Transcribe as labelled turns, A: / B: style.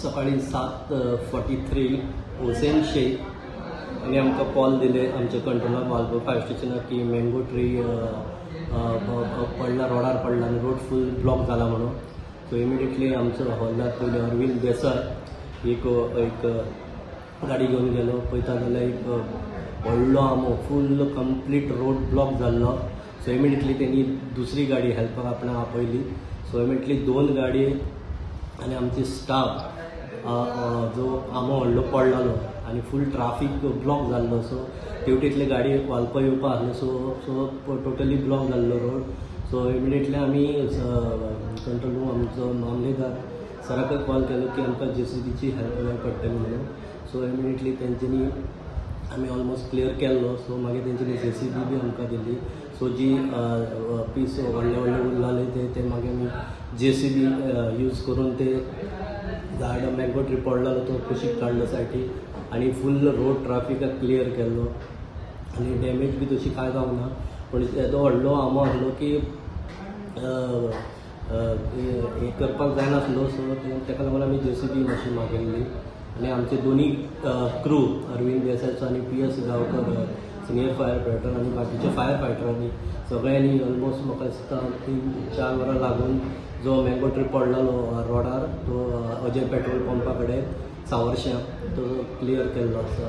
A: सकाळी 7:43 हुसेन शेख आणि आमकां कॉल दिले आमचे कंट्रोलर वालपूर फायर स्टेशनार की मँगो ट्री पडला, रोडार पडला आणि रोड फुल ब्लॉक जाला म्हणून. सो इमिडिएटली आमचो हवालदार पयलीं अरविंद देसाय एक गाडी घेवन गेलो. पळयता जाल्यार एक व्हडलो आंबो फुल कंप्लीट रोड ब्लॉक जाल्लो. सो इमिडिएटली त्यांनी दुसरी गाडी हेल्पाक आपणाक आपयली. सो इमिडिएटली 2 गाडी आणि आमची स्टाफ जो आंबो व्हडलो पडलेलो आणि फुल ट्राफीक ब्लॉक जाल्लो. सो तेवटेतले गाडी वालपा येवपा आसले. सो टोटली ब्लॉक जाल्लो रोड. सो इमिडिएटली आमी कंट्रोल रूम आमचो मामलेदार सराक कॉल केलो की आमकां JCBची हेल्प जाय पडटली म्हणून. सो इमिडिएटली तेंच्यांनी आमी ऑलमोस्ट क्लियर केल्लो. सो मागीर तेंच्यांनी JCB बी आमकां दिली. सो जी पीस व्हडले उरलाले ते मागीर आमी JCB यूज करून ते झाड मँगो ट्री पडलेलो तो कुशीक काडलो सायडीक आणि फुल रोड ट्राफिकाक क्लियर केल्लो आणि डॅमेज बी तशी कांय जावंक ना. पूण येदो व्हडलो आंबो आसलो की हे करपाक जायनासलो. सो तेका लागून आमी JCB मशीन मागयल्ली आणि आमचे दोनी क्रू अरविंद देसायचो आणि PS Gaonkar senior fire fighter आणि बाकीचे फायर फायटरांनी सगळ्यांनी ऑलमोस्ट म्हाका दिसता 3-4 वरां लागून जो मँगो ट्री पडलेलो रोडार तो अजय पेट्रोल पंपा कडेन सावर्श्यां तो क्लियर केल्लो आसा.